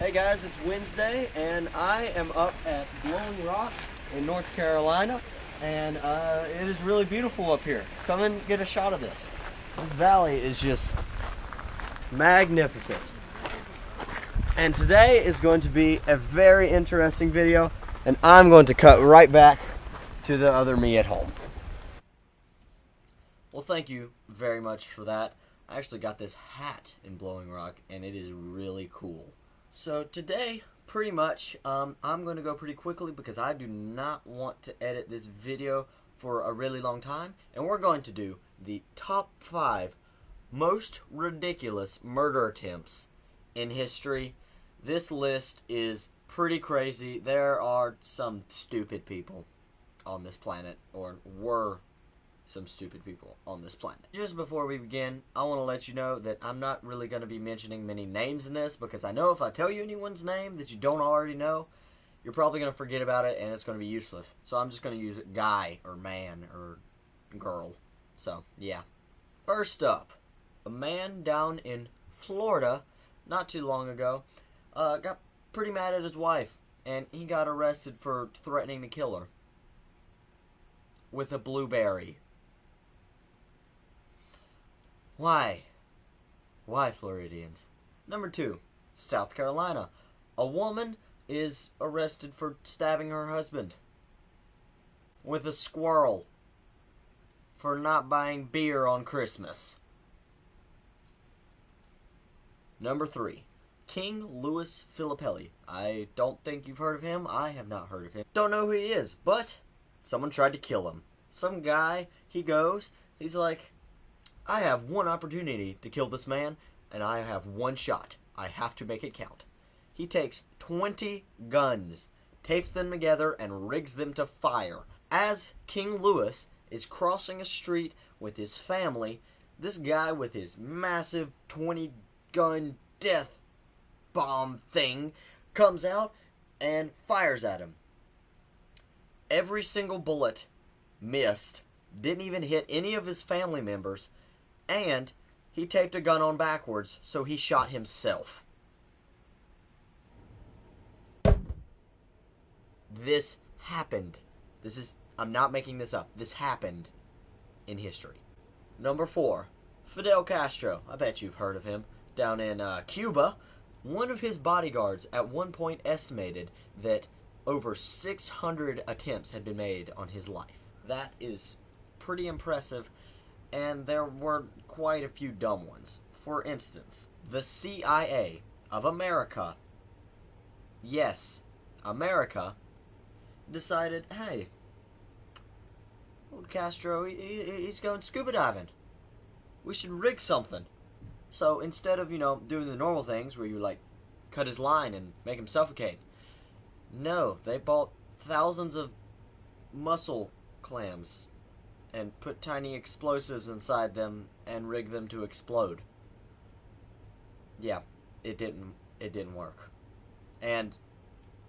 Hey guys, it's Wednesday and I am up at Blowing Rock in North Carolina, and it is really beautiful up here. Come and get a shot of this. This valley is just magnificent. And today is going to be a very interesting video, and I'm going to cut right back to the other me at home. Well, thank you very much for that. I actually got this hat in Blowing Rock and it is really cool. So today, pretty much, I'm going to go pretty quickly because I do not want to edit this video for a really long time. And we're going to do the top 5 most ridiculous murder attempts in history. This list is pretty crazy. There are some stupid people on this planet, or were some stupid people on this planet. Just before we begin, I want to let you know that I'm not really going to be mentioning many names in this, because I know if I tell you anyone's name that you don't already know, you're probably going to forget about it and it's going to be useless. So I'm just going to use guy or man or girl. So, yeah. First up, a man down in Florida not too long ago got pretty mad at his wife, and he got arrested for threatening to kill her with a blueberry. Why? Why, Floridians? Number 2, South Carolina. A woman is arrested for stabbing her husband with a squirrel for not buying beer on Christmas. Number 3, King Louis Filippelli. I don't think you've heard of him. I have not heard of him. Don't know who he is, but someone tried to kill him. Some guy, he's like, I have one opportunity to kill this man, and I have one shot. I have to make it count. He takes 20 guns, tapes them together, and rigs them to fire. As King Louis is crossing a street with his family, this guy with his massive 20-gun death bomb thing comes out and fires at him. Every single bullet missed, didn't even hit any of his family members, and he taped a gun on backwards, so he shot himself. This happened. I'm not making this up. This happened in history. Number 4, Fidel Castro. I bet you've heard of him. Down in Cuba, one of his bodyguards at one point estimated that over 600 attempts had been made on his life. That is pretty impressive. And there were quite a few dumb ones. For instance, the CIA of America, yes, America, decided, hey, old Castro, he's going scuba diving. We should rig something. So instead of, doing the normal things where you, cut his line and make him suffocate, no, they bought thousands of mussel clams and put tiny explosives inside them and rig them to explode. Yeah, it didn't work. And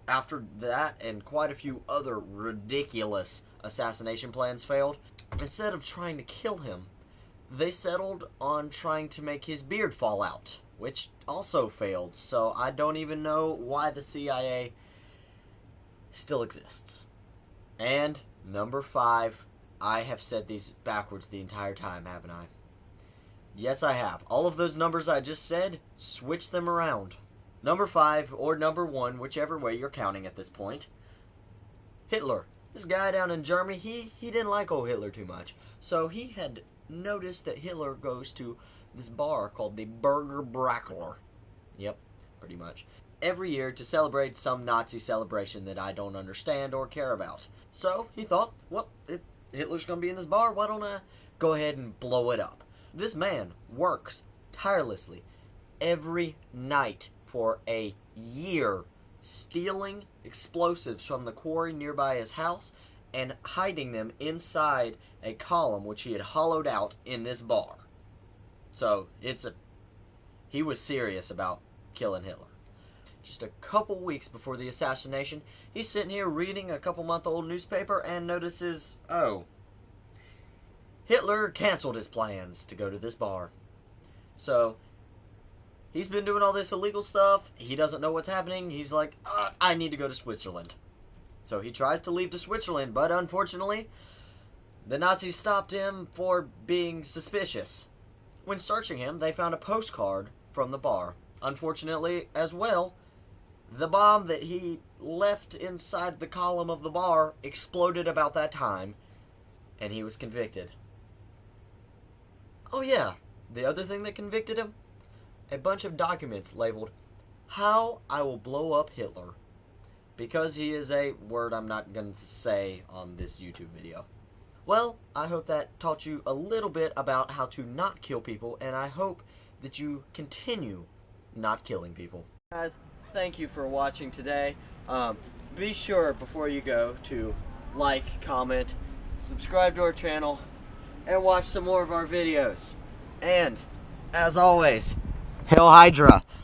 after that and quite a few other ridiculous assassination plans failed, instead of trying to kill him, they settled on trying to make his beard fall out, which also failed. So I don't even know why the CIA still exists. And number 5, I have said these backwards the entire time, haven't I? Yes, I have. All of those numbers I just said, switch them around. Number 5, or number 1, whichever way you're counting at this point. Hitler. This guy down in Germany, he didn't like old Hitler too much. So he had noticed that Hitler goes to this bar called the Burger Brackler. Yep, pretty much. Every year to celebrate some Nazi celebration that I don't understand or care about. So he thought, well, Hitler's going to be in this bar, why don't I go ahead and blow it up? This man works tirelessly every night for a year, stealing explosives from the quarry nearby his house and hiding them inside a column which he had hollowed out in this bar. So he was serious about killing Hitler. Just a couple weeks before the assassination, he's sitting here reading a couple-month-old newspaper and notices, oh, Hitler canceled his plans to go to this bar. So He's been doing all this illegal stuff. He doesn't know what's happening. He's like, I need to go to Switzerland. So he tries to leave to Switzerland, but unfortunately, the Nazis stopped him for being suspicious. When searching him, they found a postcard from the bar. Unfortunately, as well, the bomb that he left inside the column of the bar exploded about that time, and he was convicted. Oh yeah, the other thing that convicted him? A bunch of documents labeled, "How I Will Blow Up Hitler," because he is a word I'm not going to say on this YouTube video. Well, I hope that taught you a little bit about how to not kill people, and I hope that you continue not killing people. Guys, thank you for watching today. Be sure before you go to like, comment, subscribe to our channel, and watch some more of our videos. And, as always, Hail Hydra!